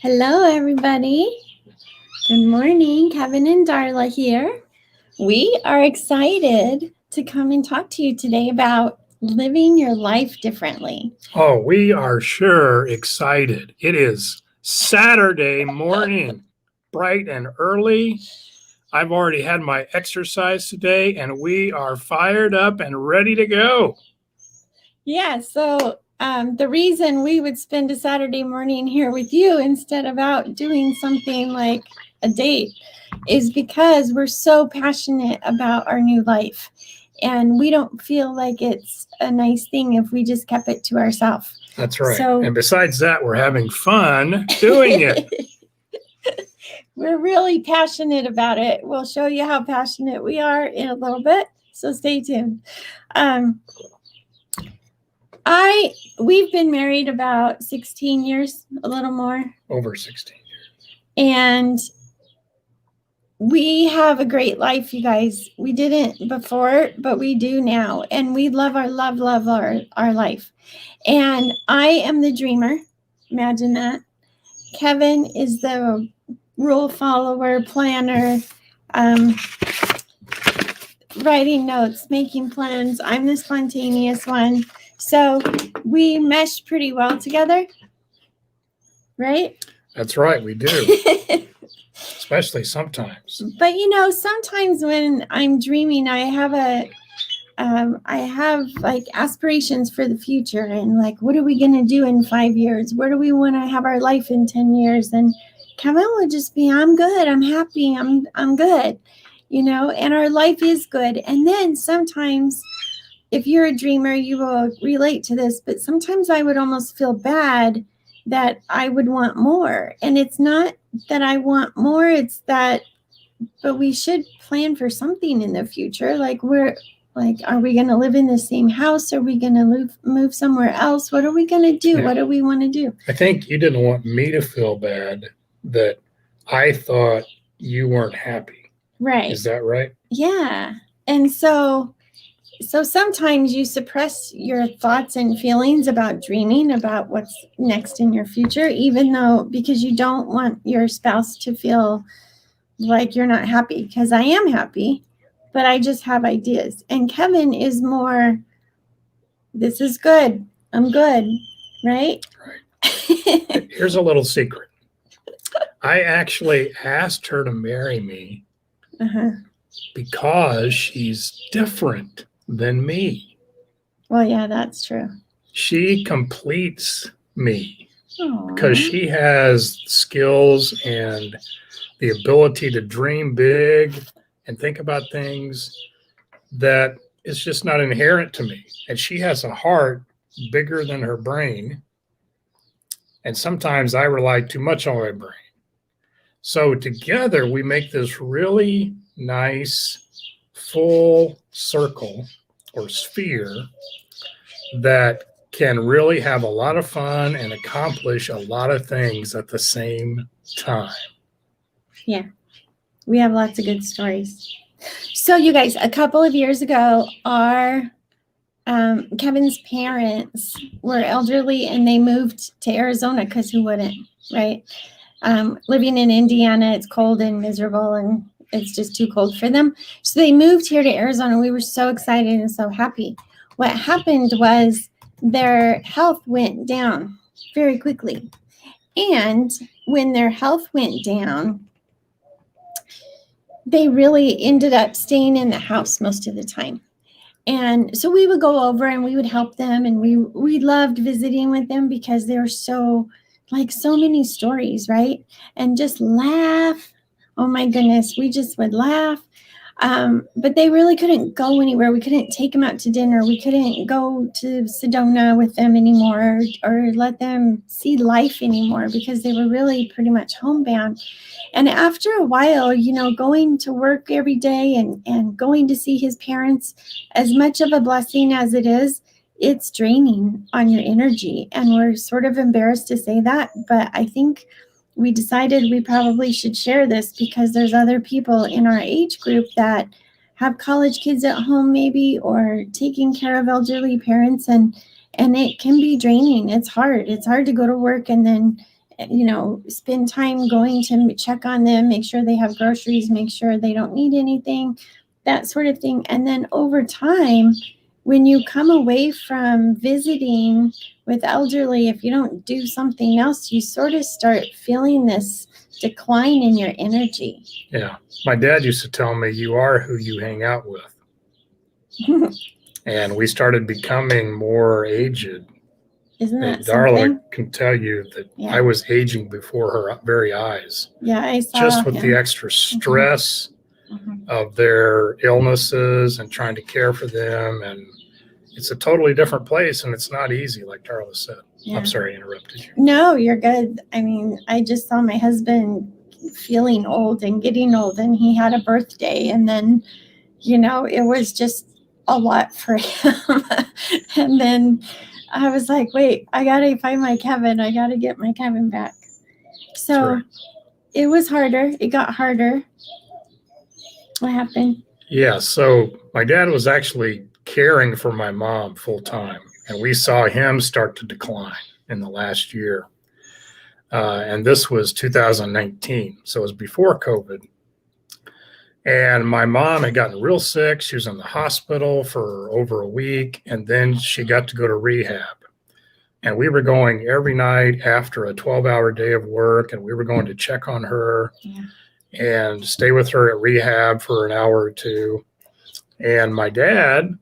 Hello, everybody. Good morning. Kevin and Darla here. We are excited to come and talk to you today about living your life differently. Oh, we are sure excited. It is Saturday morning, bright and early. I've already had my exercise today, and we are fired up and ready to go. Yeah, so the reason we would spend a Saturday morning here with you instead of out doing something like a date is because we're so passionate about our new life. And we don't feel like it's a nice thing if we just kept it to ourselves. That's right. And besides that, we're having fun doing it. We're really passionate about it. We'll show you how passionate we are in a little bit. So stay tuned. We've been married about 16 years, a little more. Over 16 years. And we have a great life, you guys. We didn't before, but we do now. And we love our life. And I am the dreamer. Imagine that. Kevin is the rule follower, planner, writing notes, making plans. I'm the spontaneous one. So we mesh pretty well together, right? That's right, we do. Especially sometimes. But sometimes when I'm dreaming, I have like aspirations for the future and like, what are we going to do in 5 years? Where do we want to have our life in 10 years? And Kevin would just be, I'm good. I'm happy. I'm good, and our life is good. And then sometimes if you're a dreamer, you will relate to this, but sometimes I would almost feel bad that I would want more. And it's not that I want more, it's that, but we should plan for something in the future. Like are we going to live in the same house? Are we going to move somewhere else? What are we going to do? Yeah. What do we want to do? I think you didn't want me to feel bad that I thought you weren't happy. Right. Is that right? Yeah. And so sometimes you suppress your thoughts and feelings about dreaming about what's next in your future, even though because you don't want your spouse to feel like you're not happy, because I am happy, but I just have ideas. And Kevin is more, this is good. I'm good. Right? Right. Here's a little secret. I actually asked her to marry me because she's different than me. Well, yeah, that's true. She completes me. Aww. Because she has skills and the ability to dream big and think about things that is just not inherent to me. And she has a heart bigger than her brain. And sometimes I rely too much on my brain. So together we make this really nice full circle or sphere that can really have a lot of fun and accomplish a lot of things at the same time. Yeah, we have lots of good stories. So you guys, a couple of years ago, our Kevin's parents were elderly and they moved to Arizona because who wouldn't, right? Living in Indiana, it's cold and miserable and it's just too cold for them. So they moved here to Arizona. We were so excited and so happy. What happened was their health went down very quickly. And when their health went down, they really ended up staying in the house most of the time. And so we would go over and we would help them. And we loved visiting with them because they were so many stories, right? And just laugh. Oh my goodness, we just would laugh. But they really couldn't go anywhere. We couldn't take them out to dinner. We couldn't go to Sedona with them anymore or let them see life anymore because they were really pretty much homebound. And after a while, going to work every day and going to see his parents, as much of a blessing as it is, it's draining on your energy. And we're sort of embarrassed to say that, but I think we decided we probably should share this because there's other people in our age group that have college kids at home maybe, or taking care of elderly parents, and it can be draining. It's hard. It's hard to go to work and then spend time going to check on them, make sure they have groceries, make sure they don't need anything, that sort of thing. And then over time, when you come away from visiting with elderly, if you don't do something else, you sort of start feeling this decline in your energy. Yeah. My dad used to tell me, you are who you hang out with. And we started becoming more aged. Isn't that and Darla something? can tell you that Yeah. I was aging before her very eyes. Yeah, I saw just with him. the extra stress of their illnesses and trying to care for them. And it's a totally different place, and it's not easy, like Darla said. Yeah. I'm sorry I interrupted you. No, you're good. I mean, I just saw my husband feeling old and getting old, and he had a birthday, and then, it was just a lot for him. And then I was like, wait, I got to find my Kevin. I got to get my Kevin back. So right. It was harder. It got harder. What happened? Yeah. So my dad was actually caring for my mom full time, and we saw him start to decline in the last year. And this was 2019. So it was before COVID. And my mom had gotten real sick. She was in the hospital for over a week, and then she got to go to rehab. And we were going every night after a 12-hour day of work, and we were going to check on her and stay with her at rehab for an hour or two. And my dad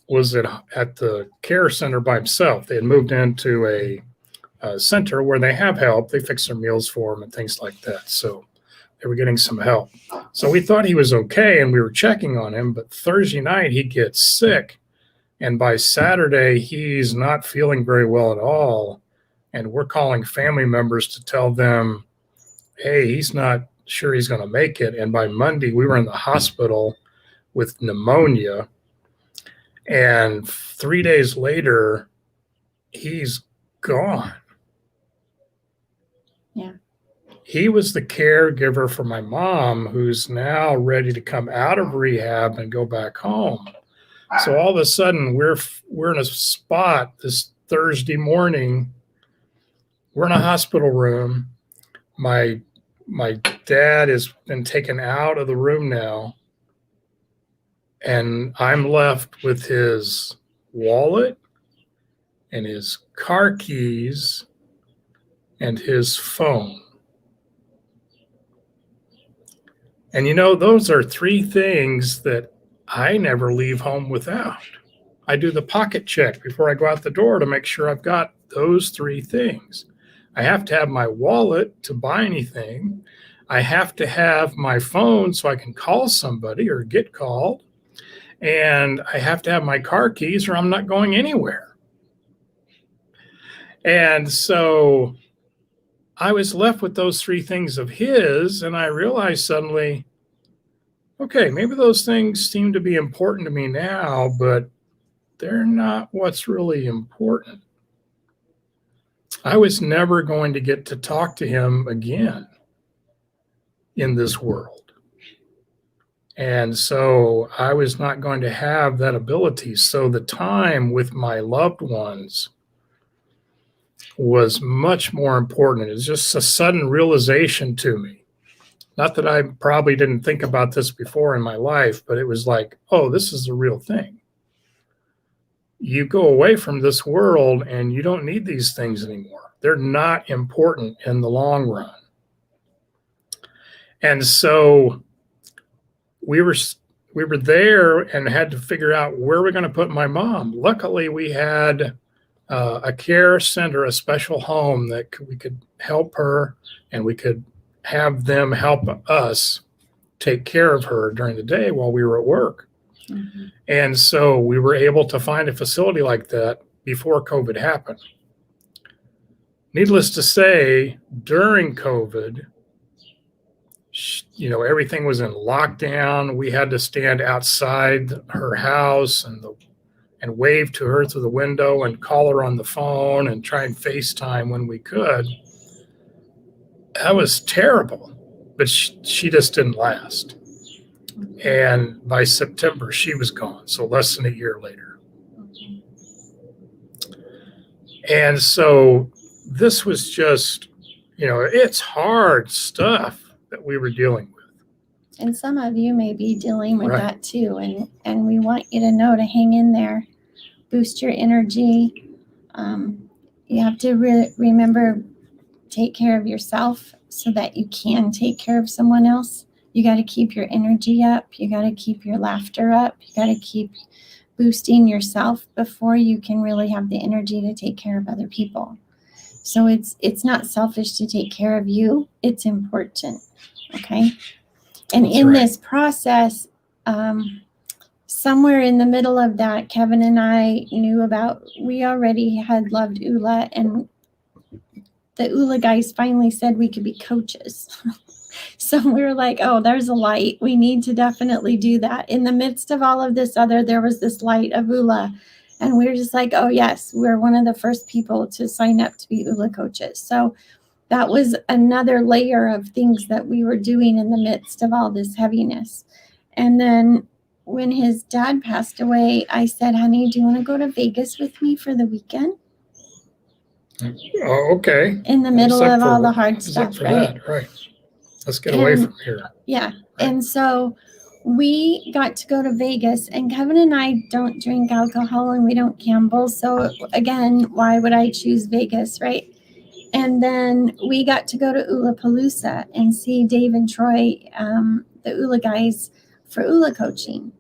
was at the care center by himself. They had moved into a center where they have help. They fix their meals for him and things like that. So they were getting some help. So we thought he was okay, and we were checking on him. But Thursday night, he gets sick. And by Saturday, he's not feeling very well at all. And we're calling family members to tell them, hey, he's not sure he's going to make it. And by Monday, we were in the hospital with pneumonia. And 3 days later, he's gone. Yeah. He was the caregiver for my mom, who's now ready to come out of rehab and go back home. So all of a sudden, we're in a spot this Thursday morning. We're in a hospital room. My dad has been taken out of the room now, and I'm left with his wallet and his car keys and his phone. And those are three things that I never leave home without. I do the pocket check before I go out the door to make sure I've got those three things. I have to have my wallet to buy anything. I have to have my phone so I can call somebody or get called. And I have to have my car keys or I'm not going anywhere. And so I was left with those three things of his, and I realized suddenly, okay, maybe those things seem to be important to me now, but they're not what's really important. I was never going to get to talk to him again in this world. And so I was not going to have that ability. So the time with my loved ones was much more important. It was just a sudden realization to me. Not that I probably didn't think about this before in my life, but it was like, oh, this is the real thing. You go away from this world and you don't need these things anymore. They're not important in the long run. And so we were there and had to figure out where we're going to put my mom. Luckily, we had a care center, a special home that we could help her, and we could have them help us take care of her during the day while we were at work. Mm-hmm. And so we were able to find a facility like that before COVID happened. Needless to say, during COVID, everything was in lockdown. We had to stand outside her house and wave to her through the window and call her on the phone and try and FaceTime when we could. That was terrible, but she just didn't last. And by September, she was gone, so less than a year later. And so this was just It's hard stuff that we were dealing with. And some of you may be dealing with Right. that too. And we want you to know to hang in there, boost your energy. You have to remember, take care of yourself so that you can take care of someone else. You got to keep your energy up. You got to keep your laughter up. You got to keep boosting yourself before you can really have the energy to take care of other people. So it's not selfish to take care of you. It's important. Okay. And That's in right. this process, somewhere in the middle of that, Kevin and I we already had loved ULA, and the ULA guys finally said we could be coaches. So we were like, oh, there's a light. We need to definitely do that. In the midst of all of this there was this light of ULA. And we were just like, oh, yes, we're one of the first people to sign up to be ULA coaches. So that was another layer of things that we were doing in the midst of all this heaviness. And then when his dad passed away, I said, honey, do you want to go to Vegas with me for the weekend? Oh, okay. In the middle of all the hard stuff, right? Right. Let's get away from here. Yeah. Right. And so we got to go to Vegas, and Kevin and I don't drink alcohol and we don't gamble. So again, why would I choose Vegas, right? And then we got to go to Ulapalooza and see Dave and Troy, the ULA guys, for ULA coaching.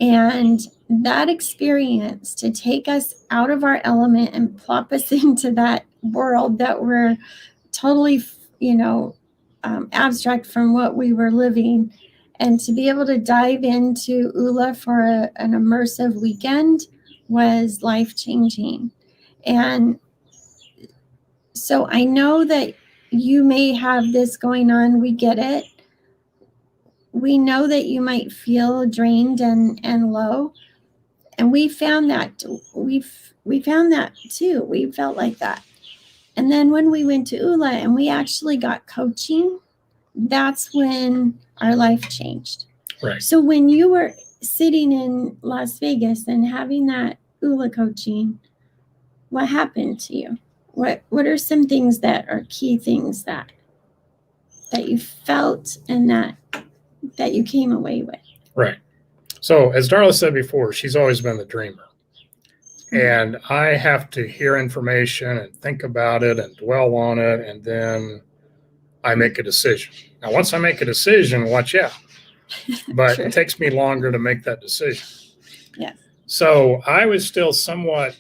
And that experience to take us out of our element and plop us into that world that we're totally, abstract from what we were living, and to be able to dive into ULA for an immersive weekend was life-changing. And so I know that you may have this going on. We get it. We know that you might feel drained and low. And we found that we found that too. We felt like that. And then when we went to ULA and we actually got coaching, that's when our life changed. Right. So when you were sitting in Las Vegas and having that ULA coaching, what happened to you? What are some things that are key things that you felt and that you came away with? Right. So as Darla said before, she's always been the dreamer. And I have to hear information and think about it and dwell on it, and then I make a decision. Now, once I make a decision, watch out. But it takes me longer to make that decision. Yes. So I was still somewhat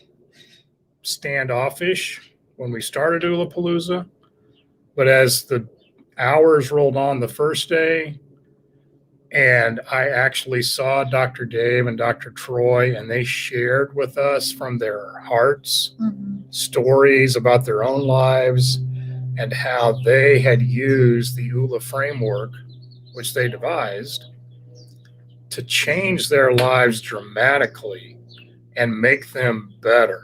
standoffish when we started Ulapalooza. But as the hours rolled on the first day, and I actually saw Dr. Dave and Dr. Troy, and they shared with us from their hearts stories about their own lives and how they had used the ULA framework, which they devised, to change their lives dramatically and make them better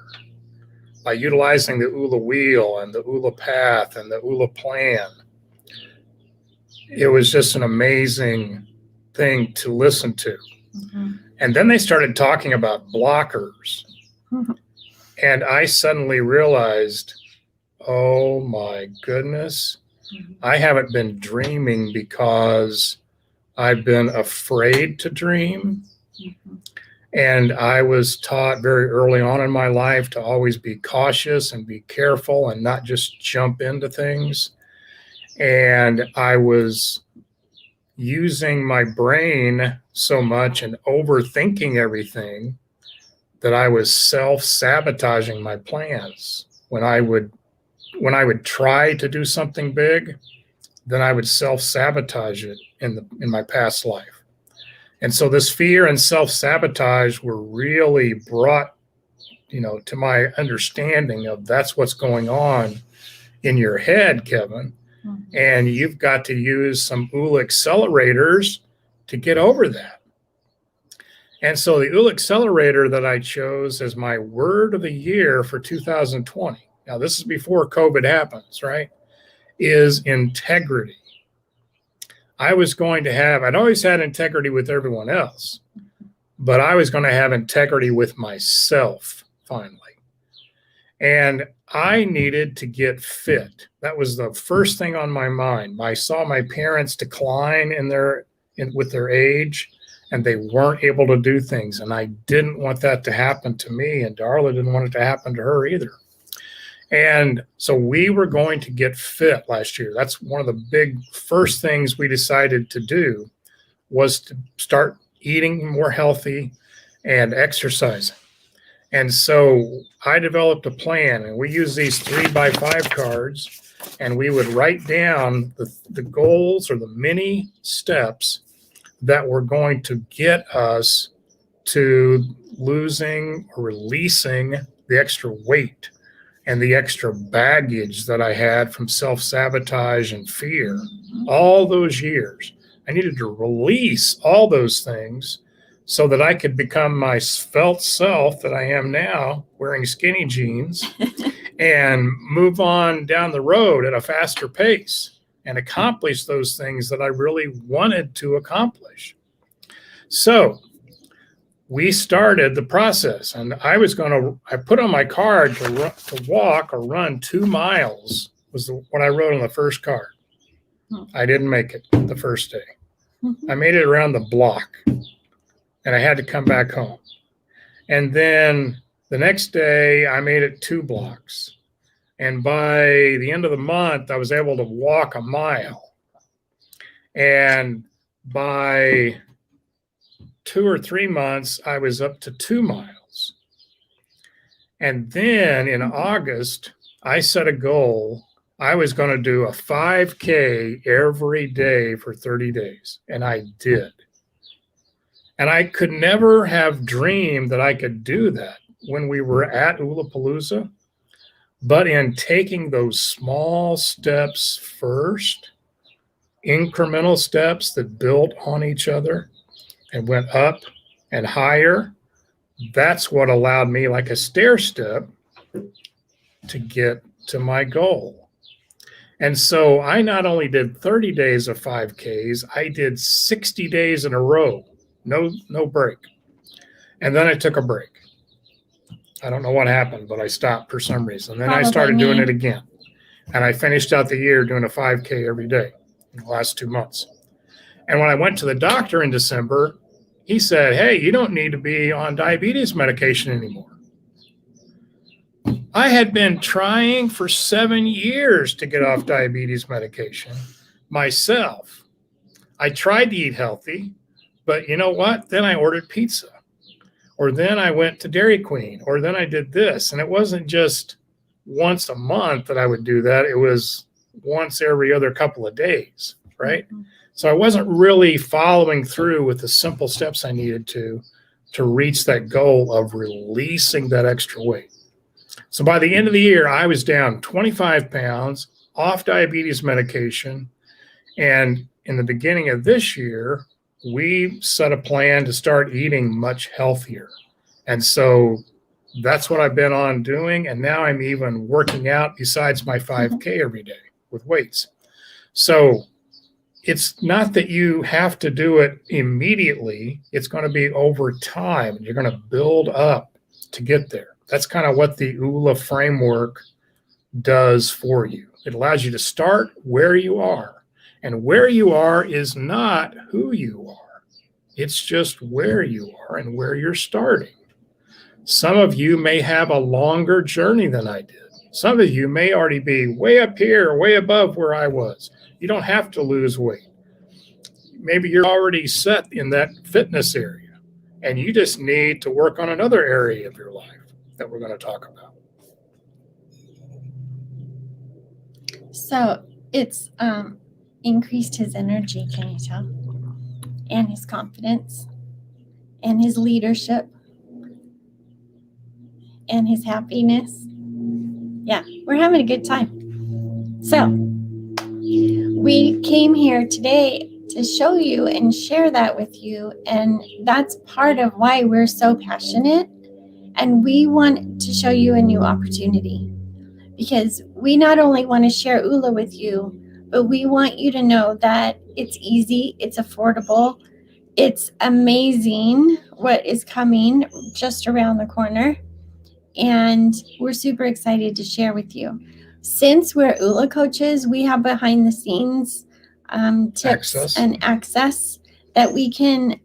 by utilizing the ULA wheel and the ULA path and the ULA plan. It was just an amazing thing to listen to. And then they started talking about blockers. And I suddenly realized, oh my goodness, I haven't been dreaming because I've been afraid to dream. And I was taught very early on in my life to always be cautious and be careful and not just jump into things. And I was using my brain so much and overthinking everything that I was self-sabotaging my plans. When I would try to do something big, then I would self-sabotage it in my past life. And so this fear and self-sabotage were really brought, to my understanding of that's what's going on in your head, Kevin. And you've got to use some ULA accelerators to get over that. And so the ULA accelerator that I chose as my word of the year for 2020, now this is before COVID happens, right, is integrity. I'd always had integrity with everyone else, but I was going to have integrity with myself finally. And I needed to get fit. That was the first thing on my mind. I saw my parents decline with their age, and they weren't able to do things. And I didn't want that to happen to me, and Darla didn't want it to happen to her either. And so we were going to get fit last year. That's one of the big first things we decided to do, was to start eating more healthy and exercising. And so I developed a plan, and we use these 3x5 cards, and we would write down the goals or the mini steps that were going to get us to losing or releasing the extra weight and the extra baggage that I had from self-sabotage and fear all those years. I needed to release all those things so that I could become my felt self that I am now, wearing skinny jeans, and move on down the road at a faster pace and accomplish those things that I really wanted to accomplish. So we started the process, and I put on my card to walk or run 2 miles was what I wrote on the first card. I didn't make it the first day. I made it around the block, and I had to come back home. And then the next day I made it 2 blocks. And by the end of the month, I was able to walk a mile. And by 2 or 3 months, I was up to 2 miles. And then in August, I set a goal. I was going to do a 5K every day for 30 days. And I did. And I could never have dreamed that I could do that when we were at Ulapalooza. But in taking those small steps first, incremental steps that built on each other and went up and higher, that's what allowed me, like a stair step, to get to my goal. And so I not only did 30 days of 5Ks, I did 60 days in a row. No break. And then I took a break. I don't know what happened, but I stopped for some reason. Then I started doing it again. And I finished out the year doing a 5K every day in the last 2 months. And when I went to the doctor in December, he said, "Hey, you don't need to be on diabetes medication anymore." I had been trying for 7 years to get off diabetes medication myself. I tried to eat healthy. But you know what? Then I ordered pizza, or then I went to Dairy Queen, or then I did this. And it wasn't just once a month that I would do that. It was once every other couple of days, right? Mm-hmm. So I wasn't really following through with the simple steps I needed to reach that goal of releasing that extra weight. So by the end of the year, I was down 25 pounds, off diabetes medication. And in the beginning of this year, we set a plan to start eating much healthier. And so that's what I've been on doing. And now I'm even working out besides my 5K every day with weights. So it's not that you have to do it immediately. It's going to be over time. You're going to build up to get there. That's kind of what the ULA framework does for you. It allows you to start where you are. And where you are is not who you are. It's just where you are and where you're starting. Some of you may have a longer journey than I did. Some of you may already be way up here, way above where I was. You don't have to lose weight. Maybe you're already set in that fitness area, and you just need to work on another area of your life that we're going to talk about. So it's increased his energy, can you tell? And his confidence, and his leadership, and his happiness. Yeah, we're having a good time. So we came here today to show you and share that with you, and that's part of why we're so passionate, and we want to show you a new opportunity, because we not only want to share ULA with you, but we want you to know that it's easy, it's affordable, it's amazing what is coming just around the corner. and we're super excited to share with you. Since we're ULA coaches, we have behind the scenes tips and access that we can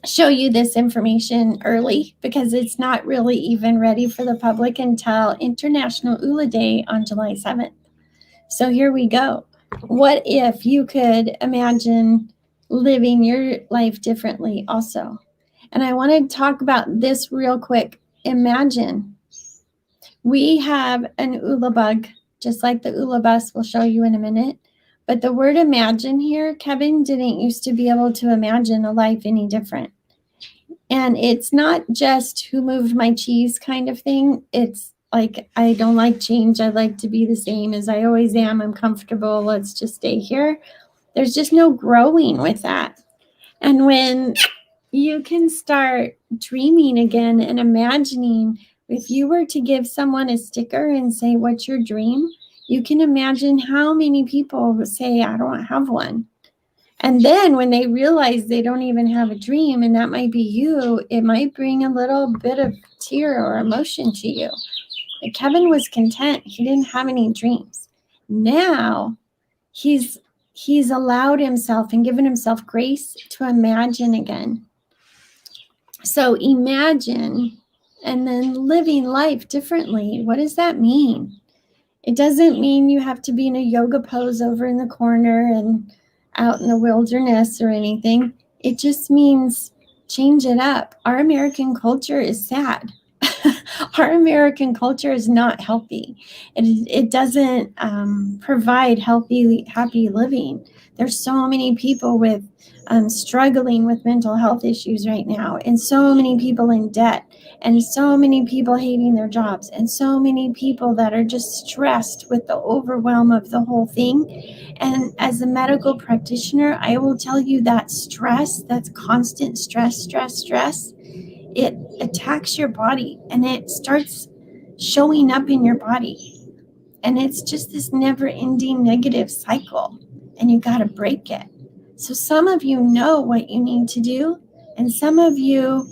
show you this information early, because it's not really even ready for the public until International ULA Day on July 7th. So here we go. What if you could imagine living your life differently also? And I want to talk about this real quick. Imagine we have an ULA bug, just like the ULA bus we'll show you in a minute. But the word imagine here, Kevin didn't used to be able to imagine a life any different. And it's not just who moved my cheese kind of thing. It's like, I don't like change. I like to be the same as I always am. I'm comfortable. Let's just stay here. There's just no growing with that. And when you can start dreaming again and imagining, if you were to give someone a sticker and say, what's your dream? You can imagine how many people would say, I don't have one. And then when they realize they don't even have a dream, and that might be you, it might bring a little bit of tear or emotion to you. But Kevin was content. He didn't have any dreams. Now he's allowed himself and given himself grace to imagine again. So imagine and then living life differently. What does that mean? It doesn't mean you have to be in a yoga pose over in the corner and out in the wilderness or anything. It just means change it up. Our American culture is sad. Our American culture is not healthy. It doesn't provide healthy, happy living. There's so many people with struggling with mental health issues right now, and so many people in debt, and so many people hating their jobs, and so many people that are just stressed with the overwhelm of the whole thing. And as a medical practitioner, I will tell you that stress, that's constant stress, it attacks your body and it starts showing up in your body. And it's just this never-ending negative cycle, and you got to break it. So some of you know what you need to do, and some of you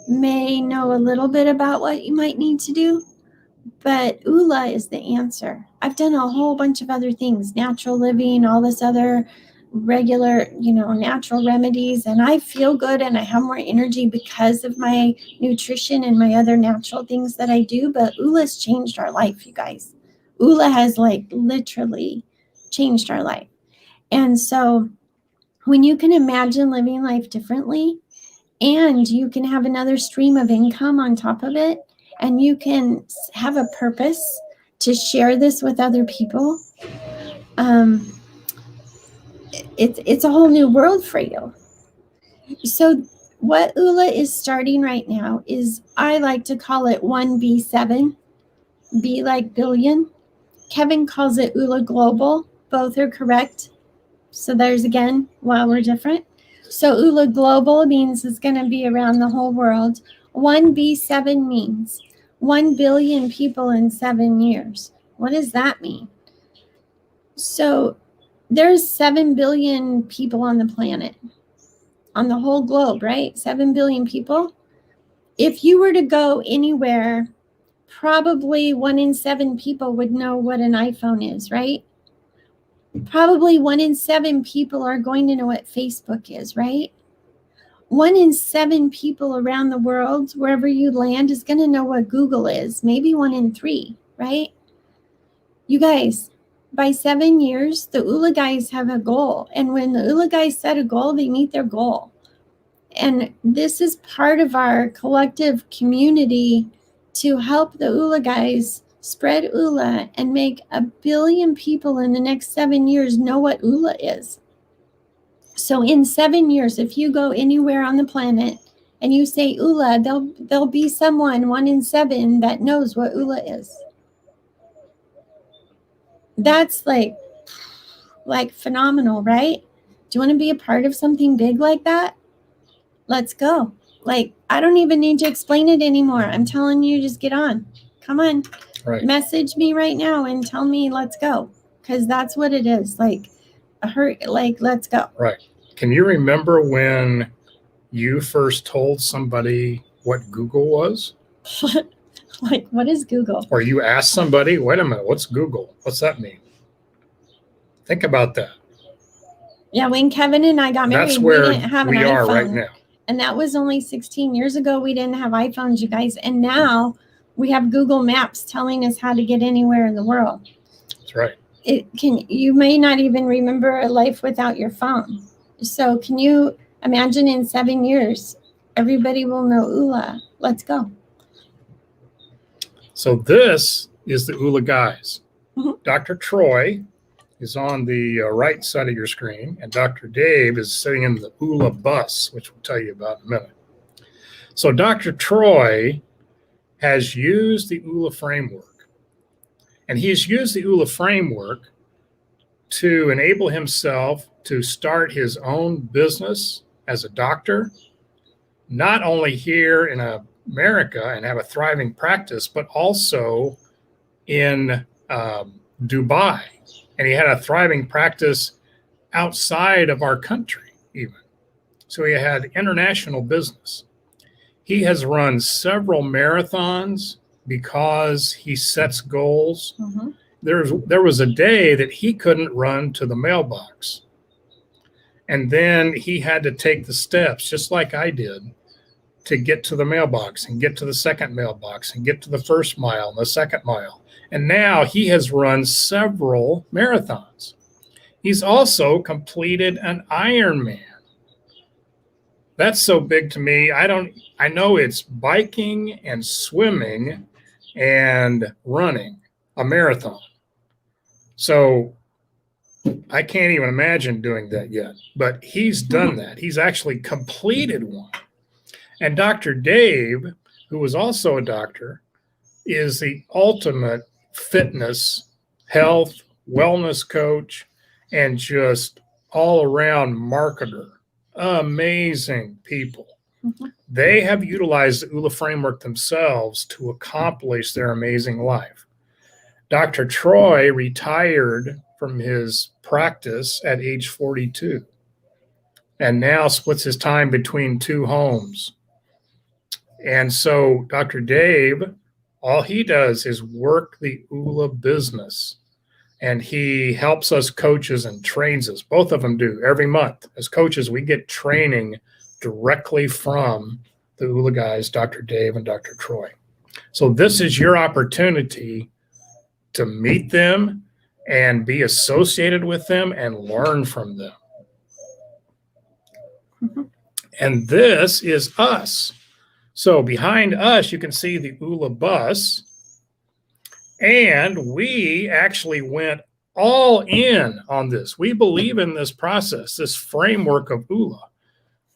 may know a little bit about what you might need to do, but ULA is the answer. I've done a whole bunch of other things, natural living, all this other regular, natural remedies, and I feel good and I have more energy because of my nutrition and my other natural things that I do. But ULA's changed our life, you guys. ULA has literally changed our life. And so when you can imagine living life differently, and you can have another stream of income on top of it, and you can have a purpose to share this with other people, it's a whole new world for you. So what ULA is starting right now is, I like to call it 1B7, B like billion. Kevin calls it ULA Global. Both are correct. So there's again, why we're different. So ULA Global means it's going to be around the whole world. 1B7 means 1 billion people in 7 years. What does that mean? So there's 7 billion people on the planet, on the whole globe, right? 7 billion people. If you were to go anywhere, probably 1 in 7 people would know what an iPhone is, right? Probably 1 in 7 people are going to know what Facebook is, right? 1 in 7 people around the world, wherever you land, is going to know what Google is. Maybe 1 in 3, right? You guys, by 7 years, the ULA guys have a goal. And when the ULA guys set a goal, they meet their goal. And this is part of our collective community to help the ULA guys spread ULA and make 1 billion people in the next 7 years know what ULA is. So in 7 years, if you go anywhere on the planet and you say ULA, there'll be someone, 1 in 7, that knows what ULA is. That's like phenomenal, right? Do you want to be a part of something big like that? Let's go. I don't even need to explain it anymore. I'm telling you, just get on. Come on. Right. Message me right now and tell me let's go. Because that's what it is. Let's go. Right. Can you remember when you first told somebody what Google was? Like, what is Google? Or you ask somebody, wait a minute, what's Google? What's that mean? Think about that. Yeah, when Kevin and I got married, That's where we didn't have an we are right iPhone. now. And that was only 16 years ago. We didn't have iPhones, you guys. And now we have Google Maps telling us how to get anywhere in the world. That's right. You may not even remember a life without your phone. So can you imagine in 7 years, everybody will know ULA. Let's go. So this is the ULA guys. Mhm. Dr. Troy is on the right side of your screen, and Dr. Dave is sitting in the ULA bus, which we'll tell you about in a minute. So Dr. Troy has used the ULA framework, and he's used the ULA framework to enable himself to start his own business as a doctor, not only here in America and have a thriving practice, but also in Dubai. And he had a thriving practice outside of our country, even. So he had international business. He has run several marathons because he sets goals. Mm-hmm. There was a day that he couldn't run to the mailbox. And then he had to take the steps, just like I did, to get to the mailbox and get to the second mailbox and get to the first mile and the second mile. And now he has run several marathons. He's also completed an Ironman. That's so big to me. I know it's biking and swimming and running a marathon. So I can't even imagine doing that yet, but he's done that. He's actually completed one. And Dr. Dave, who was also a doctor, is the ultimate fitness, health, wellness coach, and just all around marketer. Amazing people. Mm-hmm. They have utilized the ULA framework themselves to accomplish their amazing life. Dr. Troy retired from his practice at age 42 and now splits his time between two homes. And so Dr. Dave, all he does is work the ULA business. And he helps us coaches and trains us. Both of them do every month. As coaches, we get training directly from the ULA guys, Dr. Dave and Dr. Troy. So this is your opportunity to meet them and be associated with them and learn from them. Mm-hmm. And this is us. So behind us, you can see the ULA bus. And we actually went all in on this. We believe in this process, this framework of ULA.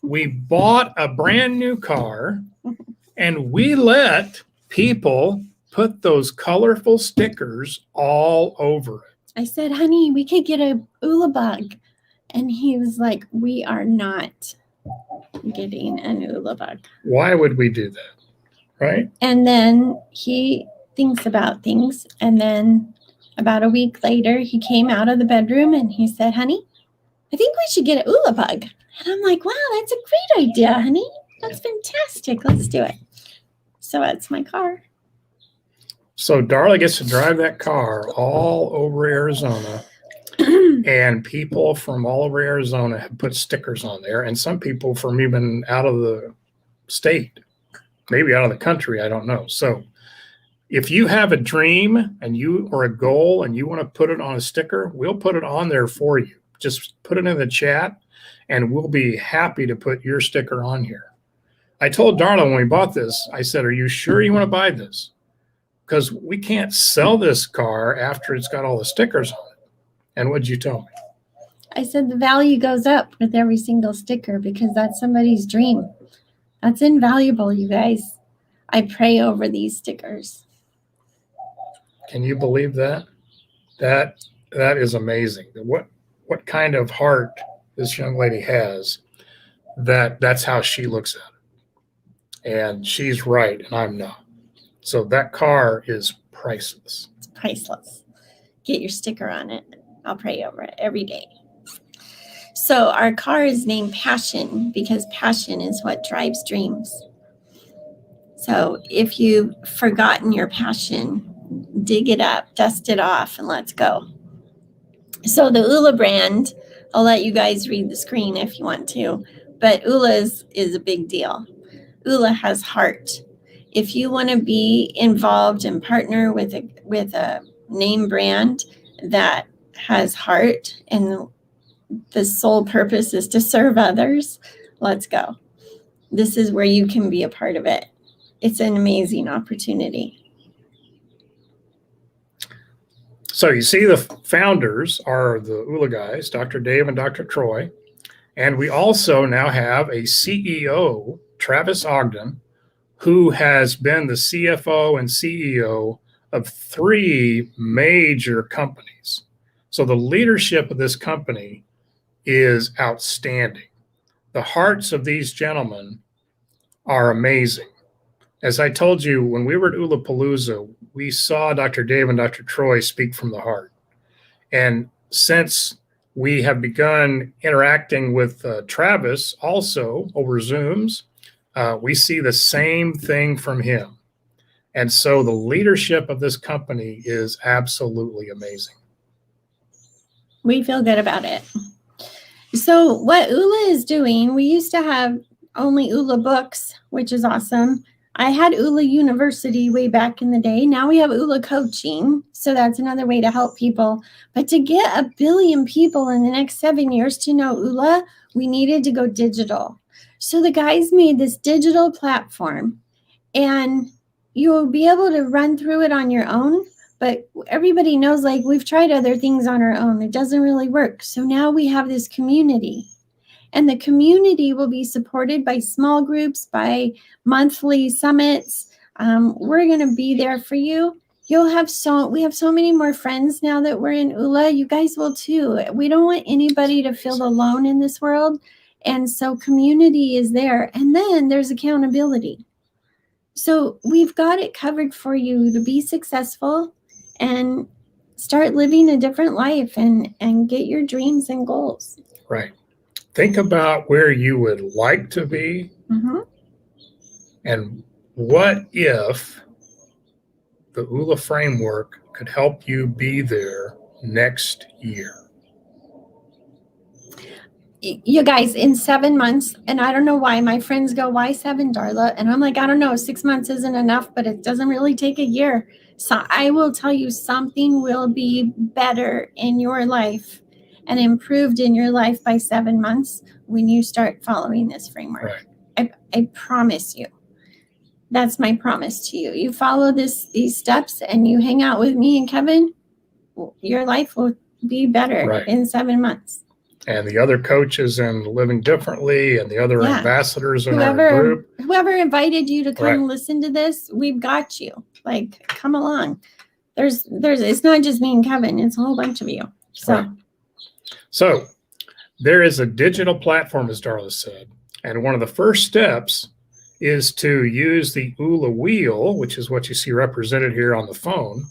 We bought a brand new car and we let people put those colorful stickers all over it. I said, honey, we could get a ULA bug. And he was like, we are not getting an ULA bug. Why would we do that? Right? And then he thinks about things. And then about a week later, he came out of the bedroom and he said, honey, I think we should get a ULA bug. And I'm like, wow, that's a great idea, honey. That's fantastic. Let's do it. So that's my car. So Darla gets to drive that car all over Arizona. And people from all over Arizona have put stickers on there. And some people from even out of the state, maybe out of the country, I don't know. So if you have a dream and you or a goal and you want to put it on a sticker, we'll put it on there for you. Just put it in the chat and we'll be happy to put your sticker on here. I told Darla when we bought this, I said, are you sure you want to buy this? Because we can't sell this car after it's got all the stickers on it. And what'd you tell me? I said the value goes up with every single sticker because that's somebody's dream. That's invaluable, you guys. I pray over these stickers. Can you believe that? That is amazing. What kind of heart this young lady has, that's how she looks at it. And she's right, and I'm not. So that car is priceless. It's priceless. Get your sticker on it. I'll pray over it every day. So our car is named Passion because passion is what drives dreams. So if you've forgotten your passion, dig it up, dust it off, and let's go. So the ULA brand, I'll let you guys read the screen if you want to, but ULA is a big deal. ULA has heart. If you want to be involved and partner with a name brand that has heart and the sole purpose is to serve others, let's go. This is where you can be a part of it. It's an amazing opportunity. So you see the founders are the ULA guys, Dr. Dave and Dr. Troy. And we also now have a CEO, Travis Ogden, who has been the CFO and CEO of 3 major companies. So the leadership of this company is outstanding. The hearts of these gentlemen are amazing. As I told you, when we were at Ulapalooza, we saw Dr. Dave and Dr. Troy speak from the heart. And since we have begun interacting with Travis also over Zooms, we see the same thing from him. And so the leadership of this company is absolutely amazing. We feel good about it. So what ULA is doing, we used to have only ULA books, which is awesome. I had ULA University way back in the day. Now we have ULA coaching. So that's another way to help people. But to get 1 billion people in the next 7 years to know ULA, we needed to go digital. So the guys made this digital platform, and you'll be able to run through it on your own. But everybody knows, like, we've tried other things on our own. It doesn't really work. So now we have this community. And the community will be supported by small groups, by monthly summits. We're going to be there for you. We have so many more friends now that we're in ULA. You guys will too. We don't want anybody to feel alone in this world. And so community is there. And then there's accountability. So we've got it covered for you to be successful and start living a different life and get your dreams and goals. Right. Think about where you would like to be. Mm-hmm. And what if the ULA framework could help you be there next year? You guys, in 7 months, and I don't know why, my friends go, why 7, Darla? And I'm like, I don't know, 6 months isn't enough, but it doesn't really take a year. So I will tell you, something will be better in your life and improved in your life by 7 months when you start following this framework. Right. I promise you. That's my promise to you. You follow these steps and you hang out with me and Kevin, your life will be better in 7 months. And the other coaches in Living Differently and the other ambassadors in our group. Whoever invited you to come listen to this, we've got you. Like, come along. It's not just me and Kevin, it's a whole bunch of you. So there is a digital platform, as Darla said, and one of the first steps is to use the ULA wheel, which is what you see represented here on the phone,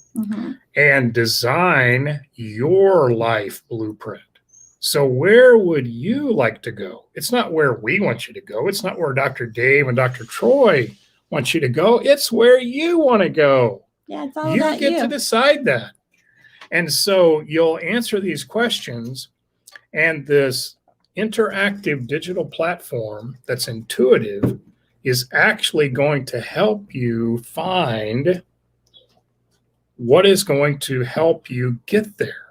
and design your life blueprint. So where would you like to go? It's not where we want you to go. It's not where Dr. Dave and Dr. Troy want you to go. It's where you want to go. Yeah, it's all about you. You get to decide that. And so you'll answer these questions, and this interactive digital platform that's intuitive is actually going to help you find what is going to help you get there.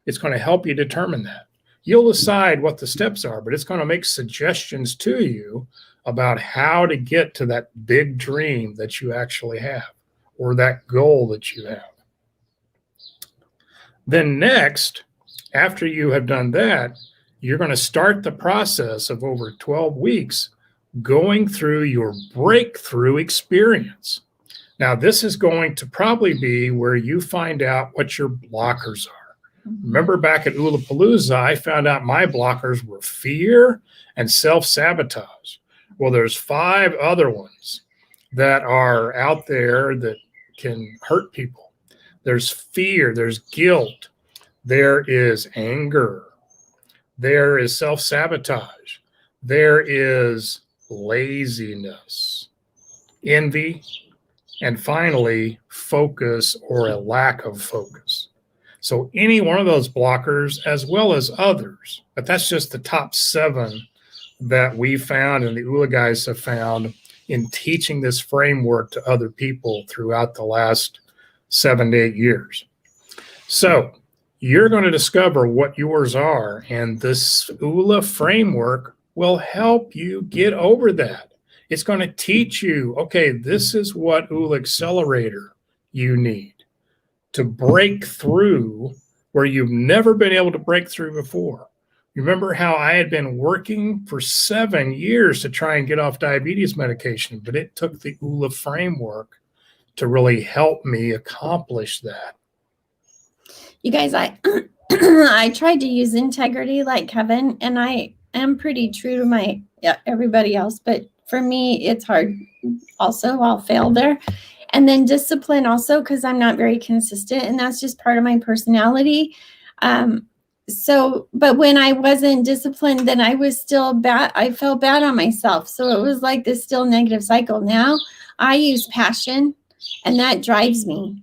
It's going to help you determine that. You'll decide what the steps are, but it's going to make suggestions to you about how to get to that big dream that you actually have, or that goal that you have. Then next, after you have done that, you're going to start the process of over 12 weeks going through your breakthrough experience. Now, this is going to probably be where you find out what your blockers are. Remember back at Ulapalooza, I found out my blockers were fear and self-sabotage. Well, there's 5 other ones that are out there that can hurt people. There's fear, there's guilt, there is anger, there is self-sabotage, there is laziness, envy, and finally, focus or a lack of focus. So any one of those blockers, as well as others, but that's just the top 7 that we found and the ULA guys have found in teaching this framework to other people throughout the last 7 to 8 years. So you're going to discover what yours are, and this ULA framework will help you get over that. It's going to teach you, okay, this is what ULA Accelerator you need to break through where you've never been able to break through before. Remember how I had been working for 7 years to try and get off diabetes medication, but it took the ULA framework to really help me accomplish that. You guys, I I tried to use integrity like Kevin, and I am pretty true to everybody else, but for me, it's hard. Also, I'll fail there. And then discipline also, because I'm not very consistent, and that's just part of my personality. But when I wasn't disciplined, then I was still bad. I felt bad on myself. So it was like this still negative cycle. Now I use passion, and that drives me.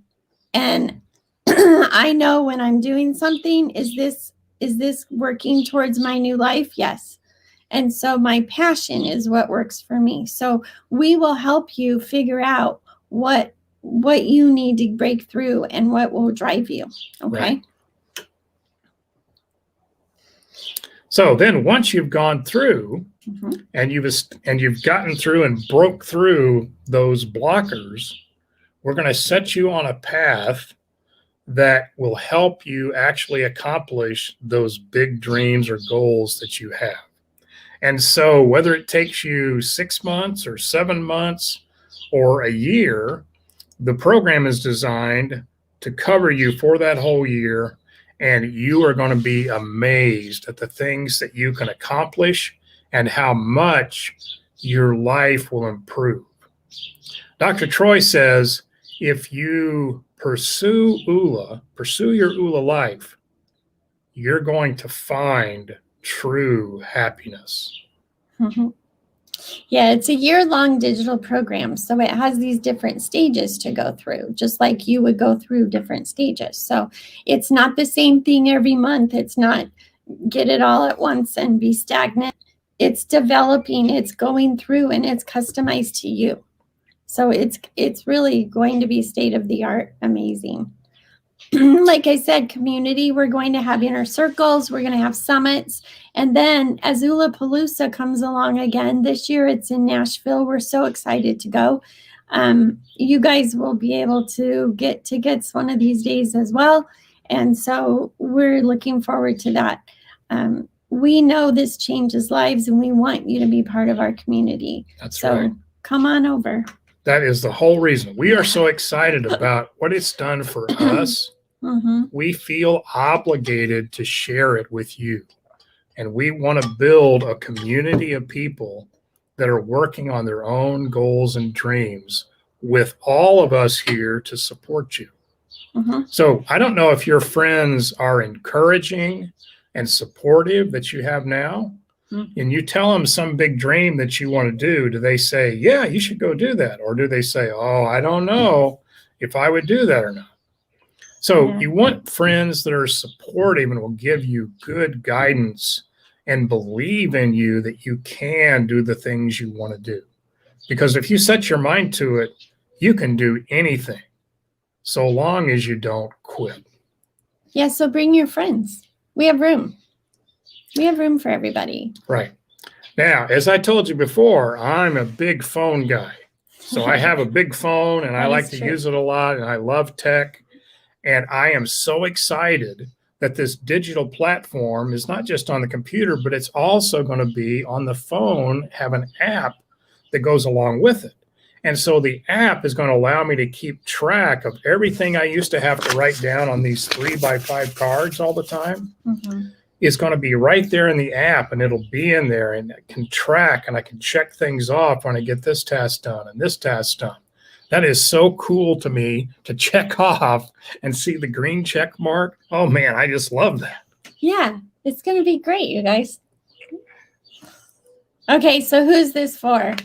And I know when I'm doing something, is this working towards my new life? Yes. And so my passion is what works for me. So we will help you figure out what you need to break through and what will drive you. Okay. Right. So then once you've gone through and you've gotten through and broke through those blockers, we're going to set you on a path that will help you actually accomplish those big dreams or goals that you have. And so whether it takes you 6 months or 7 months or a year, the program is designed to cover you for that whole year, and you are going to be amazed at the things that you can accomplish and how much your life will improve. Dr. Troy says, if you pursue your ULA life, you're going to find true happiness. Mm-hmm. Yeah, it's a year-long digital program. So it has these different stages to go through, just like you would go through different stages. So it's not the same thing every month. It's not get it all at once and be stagnant. It's developing, it's going through, and it's customized to you. So it's really going to be state-of-the-art amazing. Like I said, community, we're going to have inner circles, we're going to have summits. And then as Palooza comes along again, this year it's in Nashville. We're so excited to go. You guys will be able to get tickets one of these days as well. And so we're looking forward to that. We know this changes lives, and we want you to be part of our community. That's right. So come on over. That is the whole reason. We are so excited about what it's done for us. Mm-hmm. We feel obligated to share it with you. And we want to build a community of people that are working on their own goals and dreams with all of us here to support you. Mm-hmm. So I don't know if your friends are encouraging and supportive that you have now. And you tell them some big dream that you want to do they say, yeah, you should go do that? Or do they say, oh, I don't know if I would do that or not? So you want friends that are supportive and will give you good guidance and believe in you that you can do the things you want to do. Because if you set your mind to it, you can do anything so long as you don't quit. Yeah, so bring your friends. We have room. We have room for everybody. Right. Now, as I told you before, I'm a big phone guy. So I have a big phone, and I like to use it a lot, and I love tech. And I am so excited that this digital platform is not just on the computer, but it's also going to be on the phone, have an app that goes along with it. And so the app is going to allow me to keep track of everything I used to have to write down on these 3x5 cards all the time. Mm-hmm. It's going to be right there in the app, and it'll be in there, and I can track and I can check things off when I get this task done and this task done. That is so cool to me to check off and see the green check mark. Oh man, I just love that. Yeah, it's going to be great, you guys. Okay, so who's this for?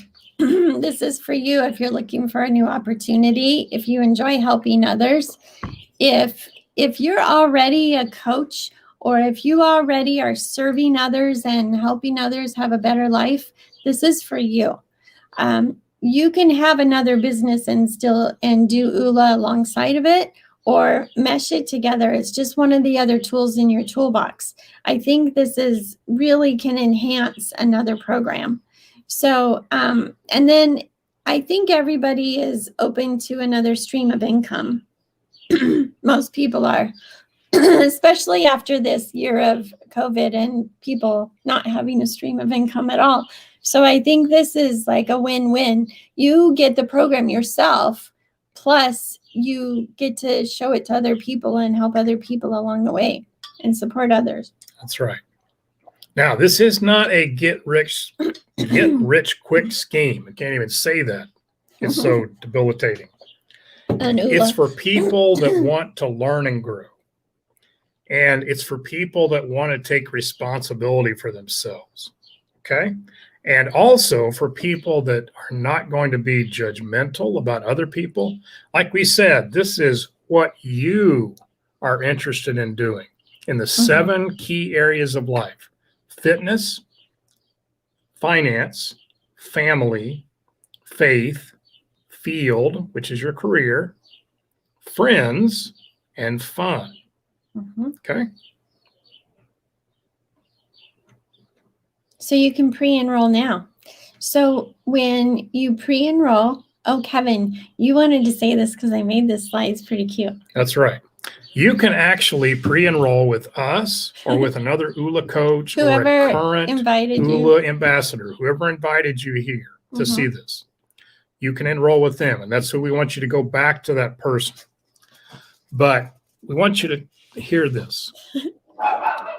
this is for you if you're looking for a new opportunity, if you enjoy helping others, if you're already a coach, or if you already are serving others and helping others have a better life, this is for you. You can have another business and do ULA alongside of it, or mesh it together. It's just one of the other tools in your toolbox. I think this is really can enhance another program. So, and then I think everybody is open to another stream of income. Most people are, especially after this year of COVID and people not having a stream of income at all. So I think this is like a win-win. You get the program yourself, plus you get to show it to other people and help other people along the way and support others. That's right. Now, this is not a get rich quick scheme. I can't even say that. It's so debilitating. It's for people that want to learn and grow. And it's for people that want to take responsibility for themselves. Okay? And also for people that are not going to be judgmental about other people. Like we said, this is what you are interested in doing in the 7 key areas of life: fitness, finance, family, faith, field, which is your career, friends, and fun. Okay. So you can pre-enroll now. So when you pre-enroll, oh, Kevin, you wanted to say this because I made this slide. It's pretty cute. That's right. You can actually pre-enroll with us or with another ULA coach or a current ULA ambassador, whoever invited you here to see this. You can enroll with them, and that's who we want you to go back to, that person. But we want you to hear this.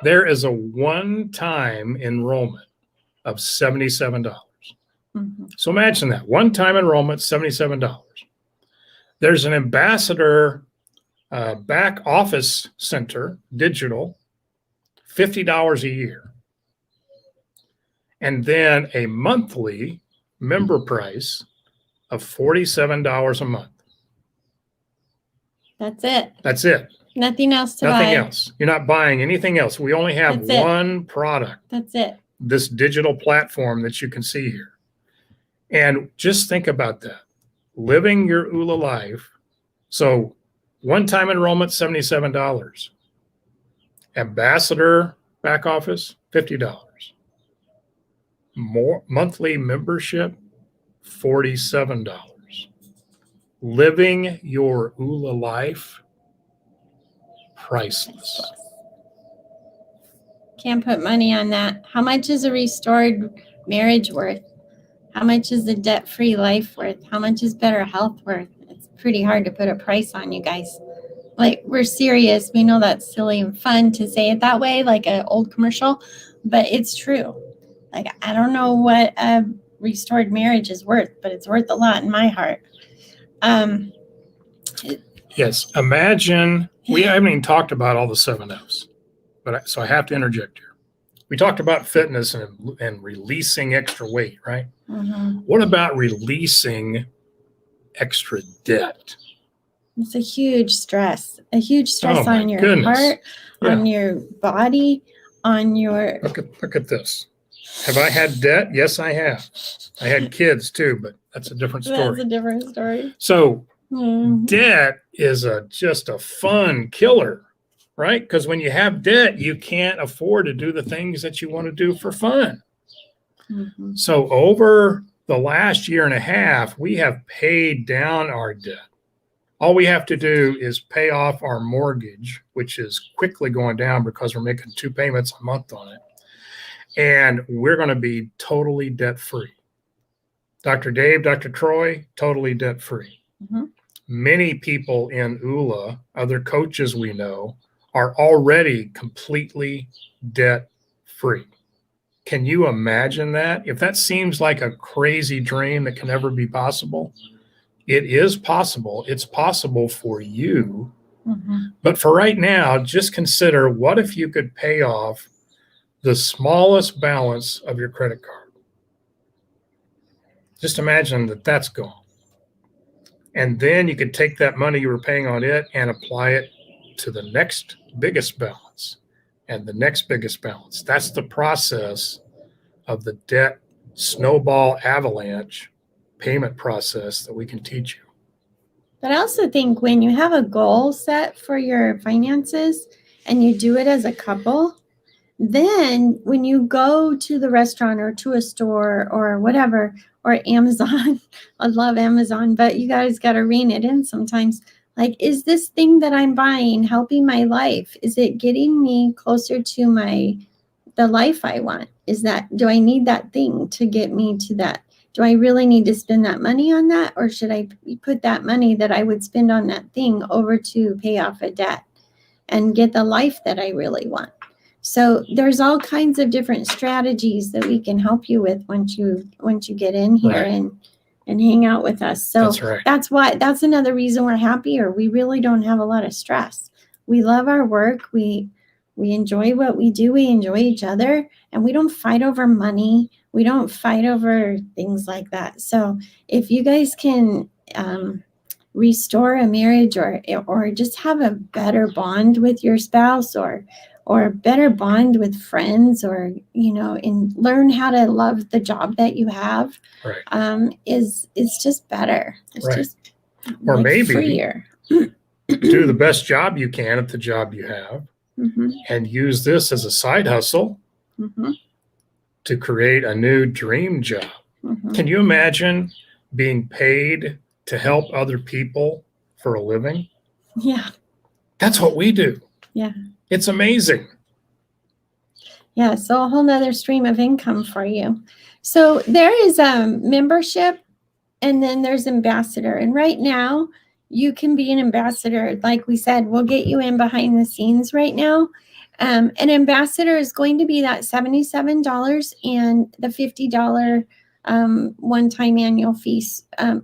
There is a one-time enrollment of $77. So imagine that. One-time enrollment, $77. There's an ambassador back office center, digital, $50 a year. And then a monthly member price of $47 a month. That's it. That's it. Nothing else to buy. Nothing else. You're not buying anything else. We only have one product. That's it. This digital platform that you can see here. And just think about that. Living your ULA life. So one-time enrollment, $77. Ambassador back office, $50. More monthly membership, $47. Living your ULA life, priceless. Can't put money on that. How much is a restored marriage worth? How much is a debt-free life worth? How much is better health worth? It's pretty hard to put a price on, you guys. Like, we're serious. We know that's silly and fun to say it that way, like an old commercial, but it's true. Like, I don't know what a restored marriage is worth, but it's worth a lot in my heart. Yes. Imagine, we haven't even talked about all the 7 F's, so I have to interject here. We talked about fitness and releasing extra weight, right? What about releasing extra debt? It's a huge stress on your heart, on your body, on your... Look at this. Have I had debt? Yes, I have. I had kids too, but that's a different story. That's a different story. So debt is just a fun killer, right? Because when you have debt, you can't afford to do the things that you want to do for fun. So over the last year and a half, we have paid down our debt. All we have to do is pay off our mortgage, which is quickly going down because we're making 2 payments a month on it. And we're going to be totally debt-free. Dr. Dave, Dr. Troy, totally debt-free. Many people in ULA, other coaches we know, are already completely debt-free. Can you imagine that? If that seems like a crazy dream that can never be possible, it is possible. It's possible for you. But for right now, just consider, what if you could pay off the smallest balance of your credit card? Just imagine that that's gone. And then you could take that money you were paying on it and apply it to the next biggest balance and the next biggest balance. That's the process of the debt snowball avalanche payment process that we can teach you. But I also think when you have a goal set for your finances and you do it as a couple, then when you go to the restaurant or to a store or whatever, or Amazon, I love Amazon, but you guys got to rein it in sometimes. Like, is this thing that I'm buying helping my life? Is it getting me closer to the life I want? Do I need that thing to get me to that? Do I really need to spend that money on that? Or should I put that money that I would spend on that thing over to pay off a debt and get the life that I really want? So there's all kinds of different strategies that we can help you with once you get in here and hang out with us. So that's another reason we're happier. We really don't have a lot of stress. We love our work. We enjoy what we do. We enjoy each other, and we don't fight over money. We don't fight over things like that. So if you guys can restore a marriage or just have a better bond with your spouse or a better bond with friends, or and learn how to love the job that you have, is just better. It's just or maybe freer. Do the best job you can at the job you have, and use this as a side hustle to create a new dream job. Can you imagine being paid to help other people for a living? Yeah. That's what we do. Yeah. It's amazing. Yeah, so a whole nother stream of income for you. So there is a membership, and then there's ambassador. And right now, you can be an ambassador. Like we said, we'll get you in behind the scenes right now. An ambassador is going to be that $77 and the $50 one-time annual fee. So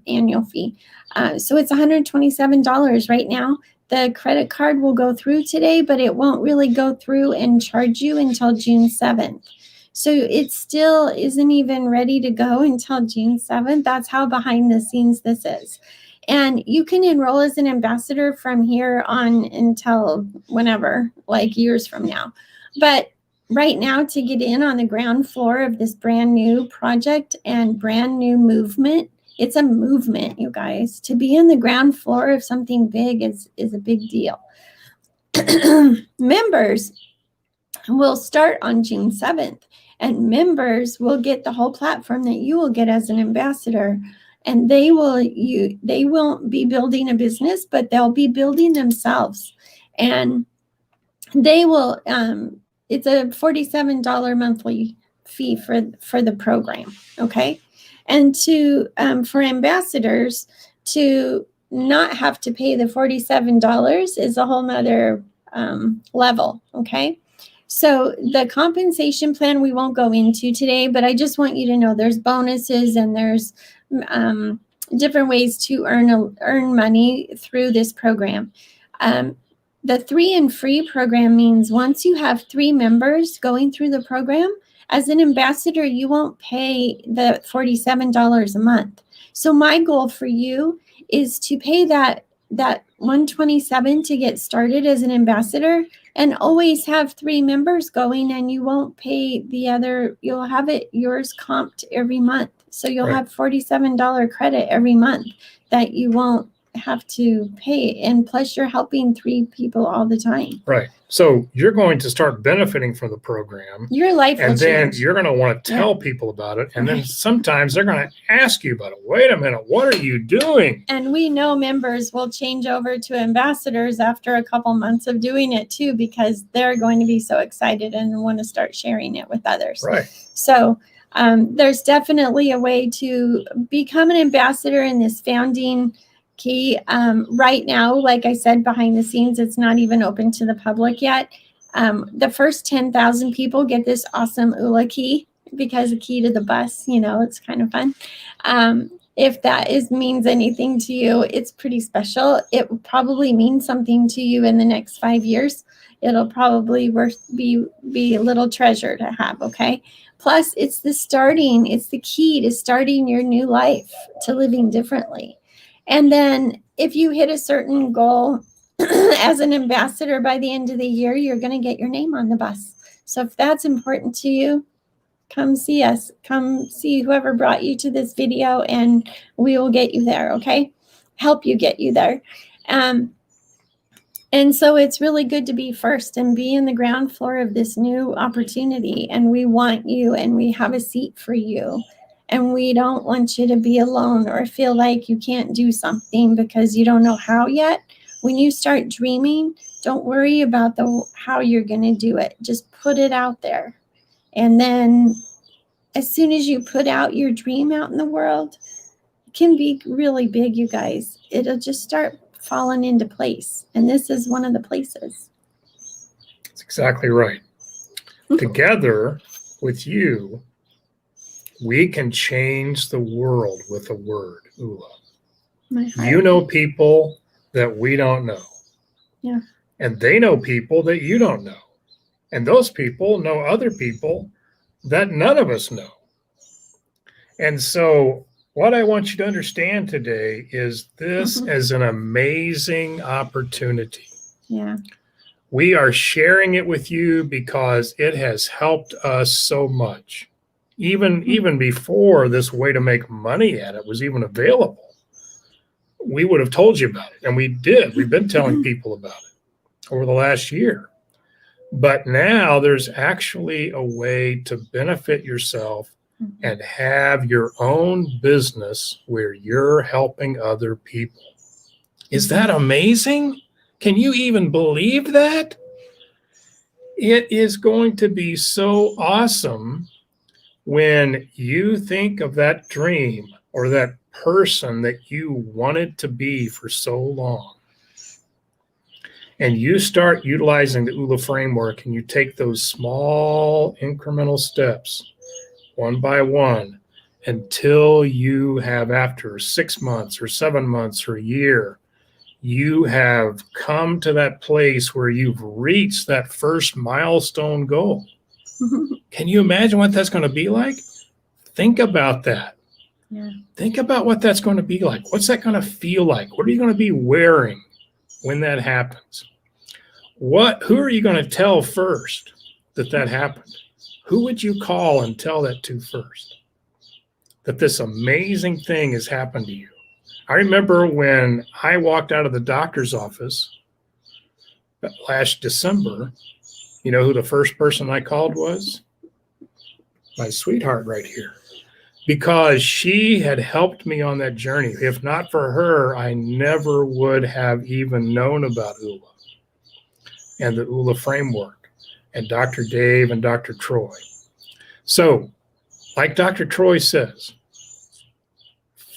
it's $127 right now. The credit card will go through today, but it won't really go through and charge you until June 7th. So it still isn't even ready to go until June 7th. That's how behind the scenes this is. And you can enroll as an ambassador from here on until whenever, like years from now. But right now, to get in on the ground floor of this brand new project and brand new movement, it's a movement, you guys. To be on the ground floor of something big is a big deal. Members will start on June 7th, and members will get the whole platform that you will get as an ambassador. And they won't be building a business, but they'll be building themselves. And they will, it's a $47 monthly fee for the program, okay? And for ambassadors to not have to pay the $47 is a whole nother level, okay? So the compensation plan we won't go into today, but I just want you to know there's bonuses and there's different ways to earn money through this program. The 3 and Free program means once you have 3 members going through the program, as an ambassador, you won't pay the $47 a month. So my goal for you is to pay that $127 to get started as an ambassador, and always have 3 members going, and you won't pay the other. You'll have yours comped every month. So you'll have $47 credit every month that you won't have to pay. And plus you're helping 3 people all the time. Right. So you're going to start benefiting from the program. Your life will change. And then you're going to want to tell people about it. And then sometimes they're going to ask you about it. Wait a minute, what are you doing? And we know members will change over to ambassadors after a couple months of doing it too, because they're going to be so excited and want to start sharing it with others. Right. So there's definitely a way to become an ambassador in this founding key. Right now, like I said, behind the scenes, it's not even open to the public yet. The first 10,000 people get this awesome ULA key, because a key to the bus, it's kind of fun. If that means anything to you, it's pretty special. It will probably mean something to you in the next 5 years. It'll probably be a little treasure to have, okay? Plus, it's the key to starting your new life, to living differently. And then if you hit a certain goal as an ambassador by the end of the year, you're going to get your name on the bus. So if that's important to you, come see us. Come see whoever brought you to this video, and we will get you there, okay? Help you get you there. And so it's really good to be first and be in the ground floor of this new opportunity. And we want you, and we have a seat for you. And we don't want you to be alone or feel like you can't do something because you don't know how yet. When you start dreaming, don't worry about how you're going to do it. Just put it out there. And then as soon as you put out your dream out in the world, it can be really big, you guys. It'll just start falling into place. And this is one of the places. That's exactly right. Together with you, we can change the world with a word, Ula. You know people that we don't know. Yeah. And they know people that you don't know. And those people know other people that none of us know. And so what I want you to understand today is this is an amazing opportunity. Yeah. We are sharing it with you because it has helped us so much. Even before this way to make money at it was even available, we would have told you about it. And we did. We've been telling people about it over the last year. But now there's actually a way to benefit yourself and have your own business where you're helping other people. Is that amazing? Can you even believe that? It is going to be so awesome when you think of that dream or that person that you wanted to be for so long. And you start utilizing the ULA framework and you take those small incremental steps one by one until you have, after 6 months or 7 months or a year, you have come to that place where you've reached that first milestone goal. Can you imagine what that's going to be like? Think about that. Yeah. Think about what that's going to be like. What's that going to feel like? What are you going to be wearing when that happens? Who are you going to tell first that happened? Who would you call and tell that to first? That this amazing thing has happened to you. I remember when I walked out of the doctor's office last December, you know who the first person I called was? My sweetheart right here. Because she had helped me on that journey. If not for her, I never would have even known about ULA and the ULA framework and Dr. Dave and Dr. Troy. So, like Dr. Troy says,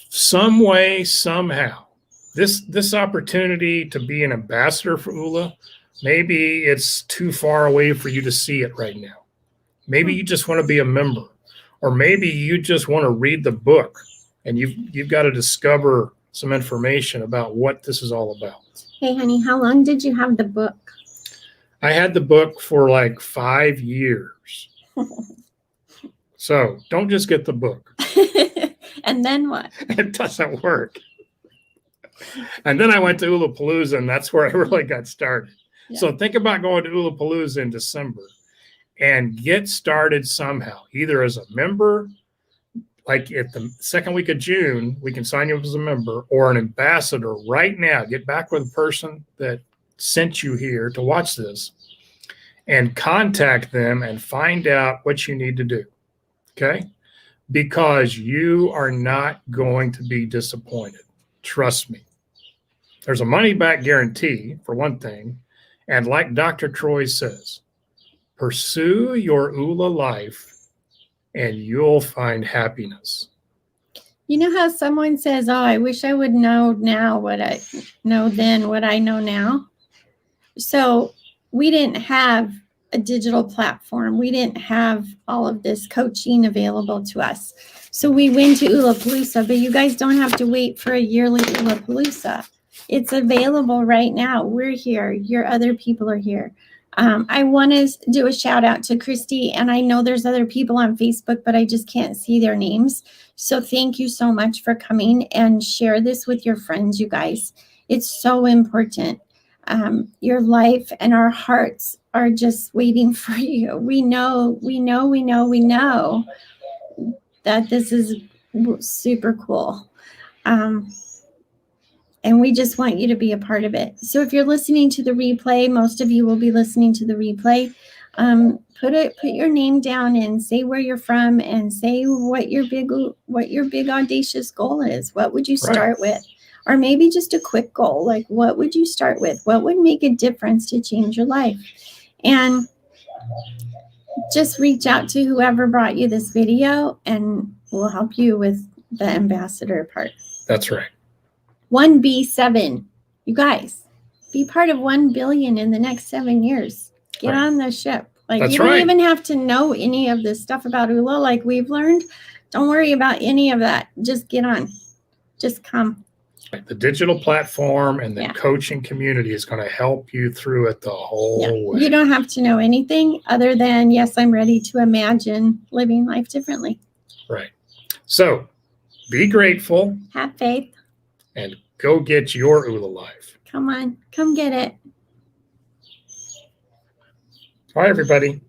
some way, somehow, this opportunity to be an ambassador for ULA, maybe it's too far away for you to see it right now. Maybe you just want to be a member, or maybe you just want to read the book and you've got to discover some information about what this is all about. Hey, honey, how long did you have the book? I had the book for like 5 years. So don't just get the book. And then what? It doesn't work. And then I went to Ulapalooza, and that's where I really got started. Yeah. So think about going to Ulapalooza in December and get started somehow, either as a member, like at the second week of June, we can sign you up as a member, or an ambassador right now. Get back with the person that sent you here to watch this and contact them and find out what you need to do. Okay? Because you are not going to be disappointed. Trust me. There's a money back guarantee, for one thing. And like Dr. Troy says, pursue your ULA life and you'll find happiness. You know how someone says, oh, I wish I would know now what I know then, what I know now. So we didn't have a digital platform. We didn't have all of this coaching available to us. So we went to Ulapalooza, but you guys don't have to wait for a yearly Ulapalooza. It's available right now. We're here. Your other people are here. I want to do a shout out to Christy, and I know there's other people on Facebook, but I just can't see their names. So thank you so much for coming, and share this with your friends, you guys. It's so important. Your life and our hearts are just waiting for you. We know that this is super cool. And we just want you to be a part of it. So if you're listening to the replay, most of you will be listening to the replay. Put your name down and say where you're from, and say what your big audacious goal is. What would you start with? Or maybe just a quick goal. Like, what would you start with? What would make a difference to change your life? And just reach out to whoever brought you this video, and we'll help you with the ambassador part. That's right. 1B7. You guys, be part of 1 billion in the next 7 years. Get on the ship. Like, you don't even have to know any of this stuff about ULA like we've learned. Don't worry about any of that. Just get on. Just come. The digital platform and the coaching community is going to help you through it the whole way. You don't have to know anything other than, yes, I'm ready to imagine living life differently. Right. So be grateful. Have faith. And go get your ULA life. Come on. Come get it. Bye, everybody.